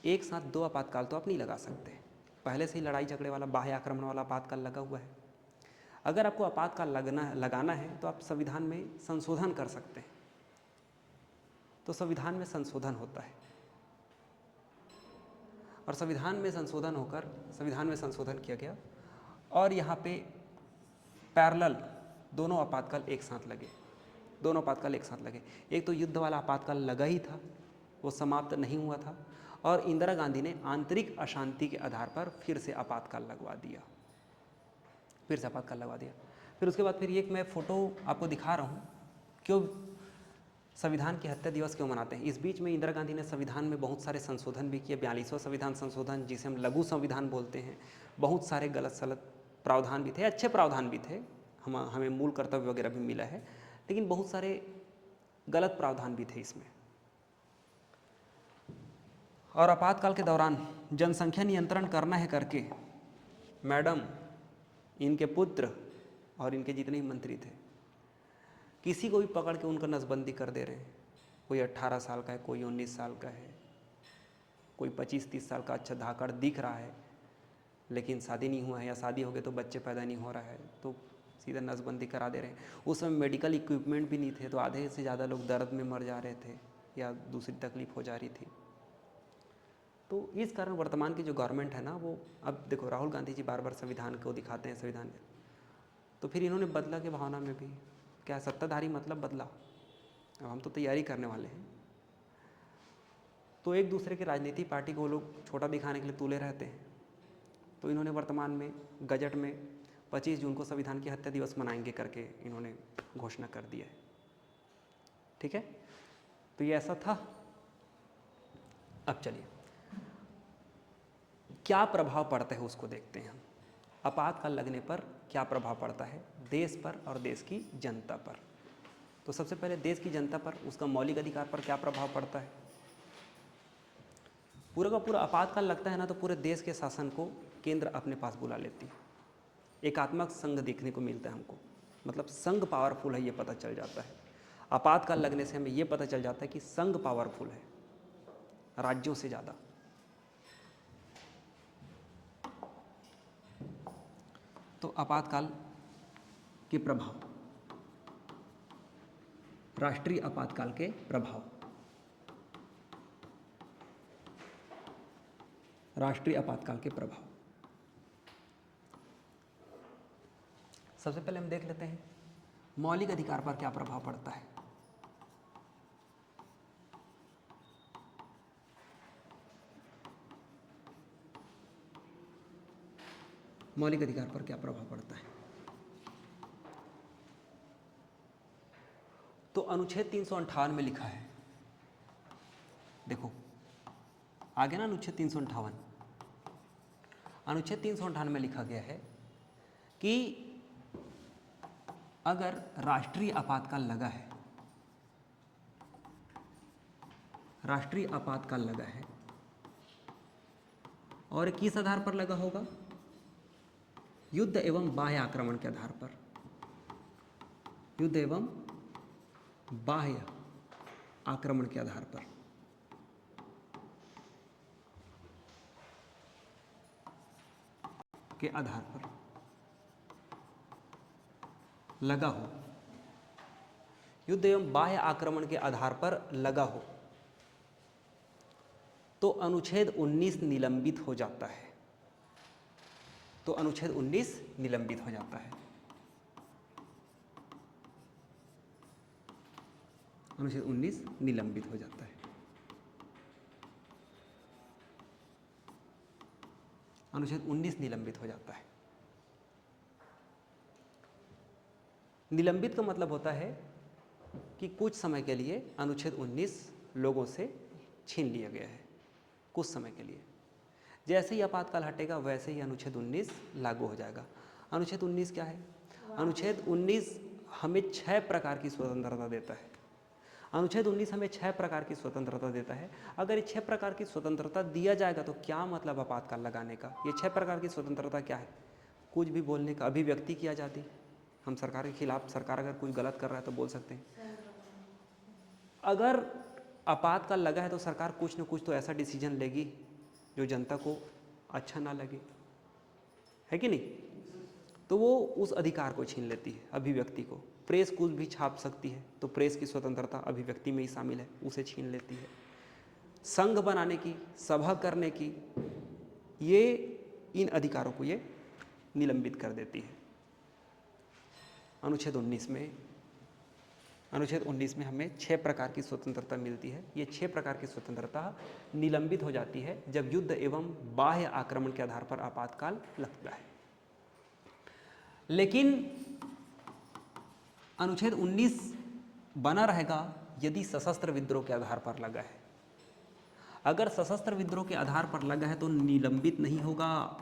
एक साथ दो आपातकाल तो आप नहीं लगा सकते, पहले से ही लड़ाई झगड़े वाला बाह्य आक्रमण वाला आपातकाल लगा हुआ है। अगर आपको आपातकाल लगाना है तो आप संविधान में संशोधन कर सकते हैं। तो संविधान में संशोधन होता है, और संविधान में संशोधन होकर संविधान में संशोधन किया गया, और यहाँ पे पैरेलल दोनों आपातकाल एक साथ लगे, दोनों आपातकाल एक साथ लगे। एक तो युद्ध वाला आपातकाल लगा ही था, वो समाप्त नहीं हुआ था, और इंदिरा गांधी ने आंतरिक अशांति के आधार पर फिर से आपातकाल लगवा दिया, फिर से आपातकाल लगवा दिया। फिर उसके बाद फिर एक मैं फ़ोटो आपको दिखा रहा हूँ, क्यों संविधान की हत्या दिवस क्यों मनाते हैं। इस बीच में इंदिरा गांधी ने संविधान में बहुत सारे संशोधन भी किए, 42वां संविधान संशोधन जिसे हम लघु संविधान बोलते हैं। बहुत सारे गलत सलत प्रावधान भी थे, अच्छे प्रावधान भी थे, हमें मूल कर्तव्य वगैरह भी मिला है, लेकिन बहुत सारे गलत प्रावधान भी थे इसमें। और आपातकाल के दौरान जनसंख्या नियंत्रण करना है करके मैडम, इनके पुत्र और इनके जितने भी मंत्री थे, किसी को भी पकड़ के उनका नसबंदी कर दे रहे हैं। कोई 18 साल का है, कोई 19 साल का है, कोई 25-30 साल का अच्छा धाकड़ दिख रहा है, लेकिन शादी नहीं हुआ है, या शादी हो गए तो बच्चे पैदा नहीं हो रहा है, तो सीधा नसबंदी करा दे रहे हैं। उस समय मेडिकल इक्विपमेंट भी नहीं थे, तो आधे से ज़्यादा लोग दर्द में मर जा रहे थे या दूसरी तकलीफ हो जा रही थी। तो इस कारण वर्तमान की जो गवर्नमेंट है ना, वो अब देखो राहुल गांधी जी बार बार संविधान को दिखाते हैं, संविधान, तो फिर इन्होंने बदला की भावना में भी क्या सत्ताधारी मतलब बदला, अब हम तो तैयारी करने वाले हैं। तो एक दूसरे के राजनीतिक पार्टी को लोग छोटा दिखाने के लिए तुले रहते हैं। तो इन्होंने वर्तमान में गजट में 25 जून को संविधान की हत्या दिवस मनाएंगे करके इन्होंने घोषणा कर दिया है। ठीक है, तो ये ऐसा था। अब चलिए क्या प्रभाव पड़ता है उसको देखते हैं हम। आपातकाल लगने पर क्या प्रभाव पड़ता है देश पर और देश की जनता पर। तो सबसे पहले देश की जनता पर, उसका मौलिक अधिकार पर क्या प्रभाव पड़ता है। पूरा का पूरा आपातकाल लगता है ना, तो पूरे देश के शासन को केंद्र अपने पास बुला लेती है। एकात्मक संघ देखने को मिलता है हमको, मतलब संघ पावरफुल है ये पता चल जाता है। आपातकाल लगने से हमें ये पता चल जाता है कि संघ पावरफुल है राज्यों से ज़्यादा। तो आपातकाल के प्रभाव, राष्ट्रीय आपातकाल के प्रभाव, राष्ट्रीय आपातकाल के प्रभाव। सबसे पहले हम देख लेते हैं मौलिक अधिकार पर क्या प्रभाव पड़ता है। मौलिक अधिकार पर क्या प्रभाव पड़ता है। तो अनुच्छेद 358 में लिखा है, देखो आगे ना अनुच्छेद 358, अनुच्छेद 358 में लिखा गया है कि अगर राष्ट्रीय आपातकाल लगा है, राष्ट्रीय आपातकाल लगा है और किस आधार पर लगा होगा, युद्ध एवं बाह्य आक्रमण के आधार पर, युद्ध एवं बाह्य आक्रमण के आधार पर, के आधार पर लगा हो, युद्ध एवं बाह्य आक्रमण के आधार पर लगा हो, तो अनुच्छेद 19 निलंबित हो जाता है। तो अनुच्छेद 19 निलंबित हो जाता है। अनुच्छेद 19 निलंबित हो जाता है। अनुच्छेद 19 निलंबित हो जाता है। निलंबित का मतलब होता है कि कुछ समय के लिए अनुच्छेद 19 लोगों से छीन लिया गया है, कुछ समय के लिए। जैसे ही आपातकाल हटेगा वैसे ही अनुच्छेद 19 लागू हो जाएगा। अनुच्छेद 19 क्या है, अनुच्छेद 19 हमें 6 प्रकार की स्वतंत्रता देता है। अनुच्छेद 19 हमें 6 प्रकार की स्वतंत्रता देता है। अगर ये 6 प्रकार की स्वतंत्रता दिया जाएगा तो क्या मतलब आपातकाल लगाने का? ये 6 प्रकार की स्वतंत्रता क्या है? कुछ भी बोलने का, अभिव्यक्ति की आज़ादी, हम सरकार के खिलाफ, सरकार अगर कुछ गलत कर रहा है तो बोल सकते हैं। अगर आपातकाल लगा है तो सरकार कुछ न कुछ तो ऐसा डिसीजन लेगी जो जनता को अच्छा ना लगे, है कि नहीं? तो वो उस अधिकार को छीन लेती है, अभिव्यक्ति को। प्रेस कुछ भी छाप सकती है तो प्रेस की स्वतंत्रता अभिव्यक्ति में ही शामिल है, उसे छीन लेती है। संघ बनाने की, सभा करने की, ये इन अधिकारों को ये निलंबित कर देती है। अनुच्छेद 19 में हमें 6 प्रकार की स्वतंत्रता मिलती है। ये 6 प्रकार की स्वतंत्रता निलंबित हो जाती है जब युद्ध एवं बाह्य आक्रमण के आधार पर आपातकाल लगता है। लेकिन अनुच्छेद 19 बना रहेगा यदि सशस्त्र विद्रोह के आधार पर लगा है। अगर सशस्त्र विद्रोह के आधार पर लगा है तो निलंबित नहीं होगा।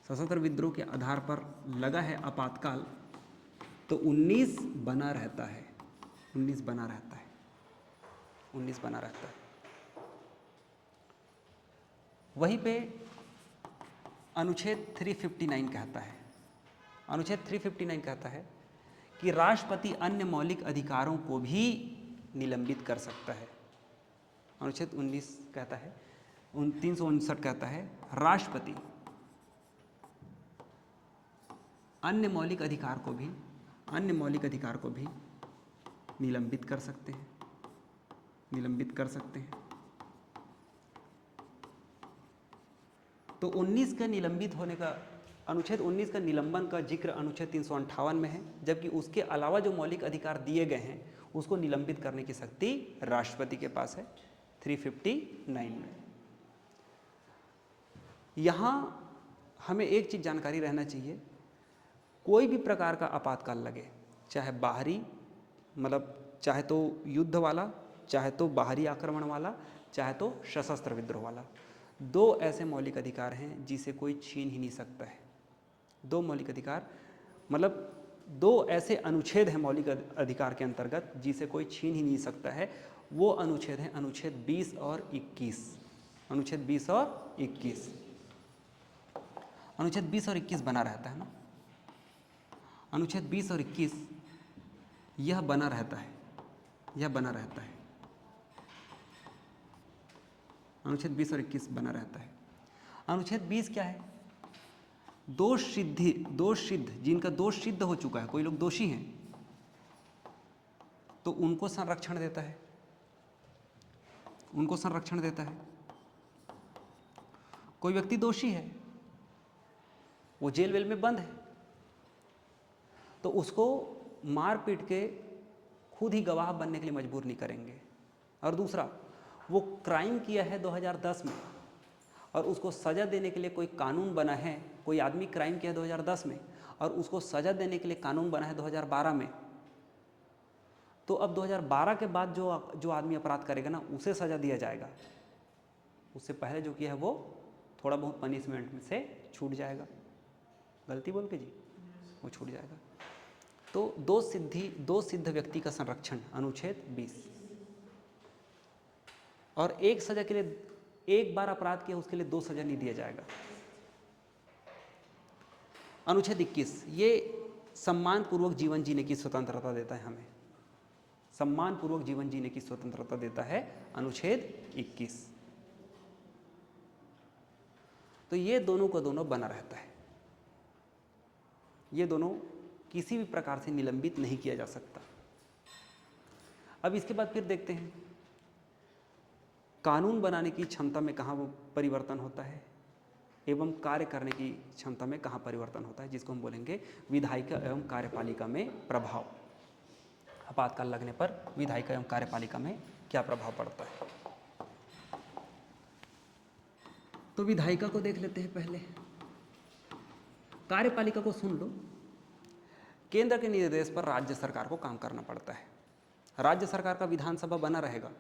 सशस्त्र विद्रोह के आधार पर लगा है आपातकाल तो 19 बना रहता है। 19 बना रहता है। वहीं पे अनुच्छेद 359 कहता है, अनुच्छेद 359 कहता है कि राष्ट्रपति अन्य मौलिक अधिकारों को भी निलंबित कर सकता है। अनुच्छेद 19 कहता है, 359 कहता है राष्ट्रपति अन्य मौलिक अधिकार को भी निलंबित कर सकते हैं। तो 19 का निलंबित होने का, अनुच्छेद 19 का निलंबन का जिक्र अनुच्छेद 358 में है, जबकि उसके अलावा जो मौलिक अधिकार दिए गए हैं उसको निलंबित करने की शक्ति राष्ट्रपति के पास है 359 में। यहाँ हमें एक चीज़ जानकारी रहना चाहिए, कोई भी प्रकार का आपातकाल लगे, चाहे बाहरी, मतलब चाहे तो युद्ध वाला, चाहे तो बाहरी आक्रमण वाला, चाहे तो सशस्त्र विद्रोह वाला, 2 ऐसे मौलिक अधिकार हैं जिसे कोई छीन ही नहीं सकता है। 2 मौलिक अधिकार, मतलब 2 ऐसे अनुच्छेद हैं मौलिक अधिकार के अंतर्गत जिसे कोई छीन ही नहीं सकता है। वो अनुच्छेद हैं अनुच्छेद 20 और 21। अनुच्छेद 20 और 21, अनुच्छेद 20 और 21 बना रहता है ना। अनुच्छेद 20 और 21 यह बना रहता है। अनुच्छेद 20 और 21 बना रहता है। अनुच्छेद 20 क्या है? दोष सिद्ध, जिनका दोष सिद्ध हो चुका है, कोई लोग दोषी हैं तो उनको संरक्षण देता है। कोई व्यक्ति दोषी है, वो जेल वेल में बंद है, तो उसको मार पीट के खुद ही गवाह बनने के लिए मजबूर नहीं करेंगे। और दूसरा, वो क्राइम किया है 2010 में और उसको सज़ा देने के लिए कोई कानून बना है, कोई आदमी क्राइम किया है 2010 में और उसको सज़ा देने के लिए कानून बना है 2012 में, तो अब 2012 के बाद जो आदमी अपराध करेगा ना, उसे सज़ा दिया जाएगा। उससे पहले जो किया है वो थोड़ा बहुत पनिशमेंट में से छूट जाएगा। गलती बोल के जी, वो छूट जाएगा। तो दो सिद्ध व्यक्ति का संरक्षण अनुच्छेद 20, और एक सजा के लिए, एक बार अपराध किया उसके लिए 2 सजा नहीं दिया जाएगा। अनुच्छेद 21 ये सम्मानपूर्वक जीवन जीने की स्वतंत्रता देता है हमें। सम्मानपूर्वक जीवन जीने की स्वतंत्रता देता है अनुच्छेद 21। तो ये दोनों का दोनों बना रहता है। ये दोनों किसी भी प्रकार से निलंबित नहीं किया जा सकता। अब इसके बाद फिर देखते हैं कानून बनाने की क्षमता में कहाँ वो परिवर्तन होता है एवं कार्य करने की क्षमता में कहाँ परिवर्तन होता है, जिसको हम बोलेंगे विधायिका एवं कार्यपालिका में प्रभाव। आपातकाल लगने पर विधायिका एवं कार्यपालिका में क्या प्रभाव पड़ता है। तो विधायिका को देख लेते हैं पहले। कार्यपालिका को सुन लो। केंद्र के निर्देश पर राज्य सरकार को काम करना पड़ता है। राज्य सरकार का विधानसभा बना रहेगा।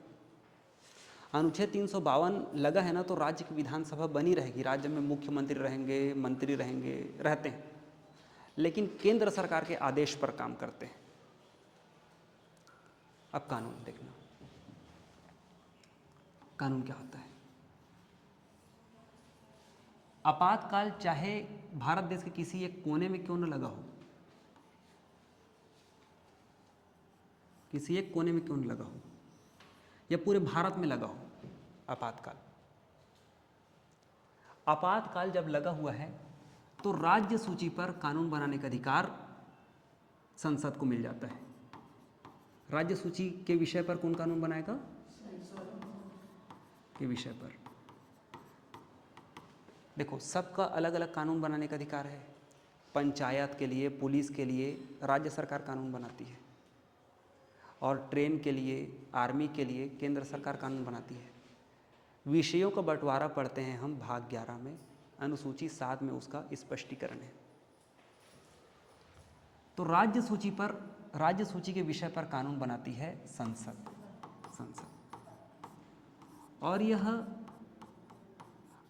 अनुच्छेद 352 लगा है ना, तो राज्य की विधानसभा बनी रहेगी। राज्य में मुख्यमंत्री रहेंगे, मंत्री रहेंगे, रहते हैं। लेकिन केंद्र सरकार के आदेश पर काम करते हैं। अब कानून देखना, कानून क्या होता है। आपातकाल चाहे भारत देश के किसी एक कोने में क्यों न लगा हो, किसी एक कोने में क्यों न लगा हो, या पूरे भारत में लगा हो, आपातकाल आपातकाल जब लगा हुआ है तो राज्य सूची पर कानून बनाने का अधिकार संसद को मिल जाता है। राज्य सूची के विषय पर कौन कानून बनाएगा? के विषय पर देखो, सबका अलग अलग कानून बनाने का अधिकार है। पंचायत के लिए, पुलिस के लिए राज्य सरकार कानून बनाती है, और ट्रेन के लिए, आर्मी के लिए केंद्र सरकार कानून बनाती है। विषयों का बंटवारा पढ़ते हैं हम भाग 11 में, अनुसूची 7 में उसका स्पष्टीकरण है। तो राज्य सूची पर, राज्य सूची के विषय पर कानून बनाती है संसद। और यह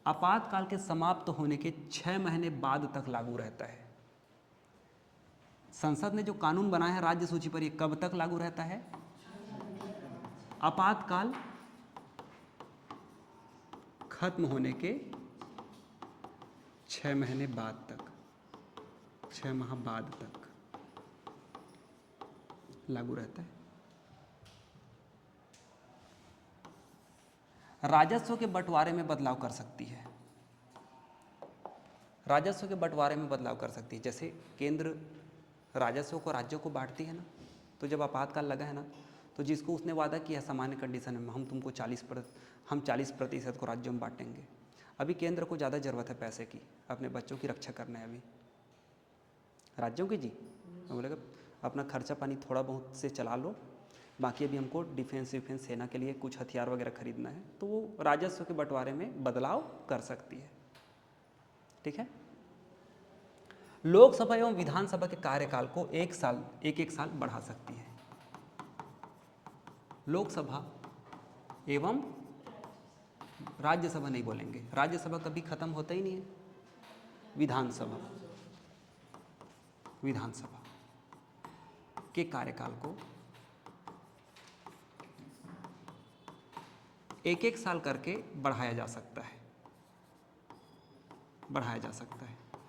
आपातकाल के समाप्त होने के 6 महीने बाद तक लागू रहता है। संसद ने जो कानून बनाया है राज्य सूची पर, यह कब तक लागू रहता है? आपातकाल खत्म होने के 6 महीने बाद तक, 6 माह बाद तक लागू रहता है। राजस्व के बंटवारे में बदलाव कर सकती है, राजस्व के बंटवारे में बदलाव कर सकती है। जैसे केंद्र राजस्व को राज्यों को बांटती है ना, तो जब आपातकाल लगा है ना, तो जिसको उसने वादा किया सामान्य कंडीशन में, हम तुमको 40% को राज्यों में बांटेंगे। अभी केंद्र को ज़्यादा ज़रूरत है पैसे की, अपने बच्चों की रक्षा करना है अभी। राज्यों की जी बोलेगा अपना खर्चा पानी थोड़ा बहुत से चला लो, बाकी अभी हमको डिफेंस सेना के लिए कुछ हथियार वगैरह खरीदना है, तो वो राजस्व के बंटवारे में बदलाव कर सकती है। ठीक है। लोकसभा एवं विधानसभा के कार्यकाल को एक साल बढ़ा सकती है। लोकसभा एवं राज्यसभा नहीं बोलेंगे, राज्यसभा कभी खत्म होता ही नहीं है। विधानसभा के कार्यकाल को एक साल करके बढ़ाया जा सकता है,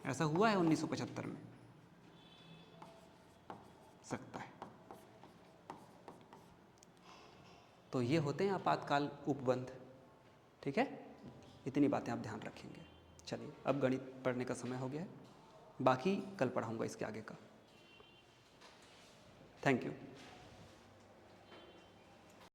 ऐसा हुआ है 1975 में, सकता है। तो ये होते हैं आपातकाल उपबंध। ठीक है, इतनी बातें आप ध्यान रखेंगे। चलिए, अब गणित पढ़ने का समय हो गया है, बाकी कल पढ़ाऊंगा इसके आगे का। Thank you.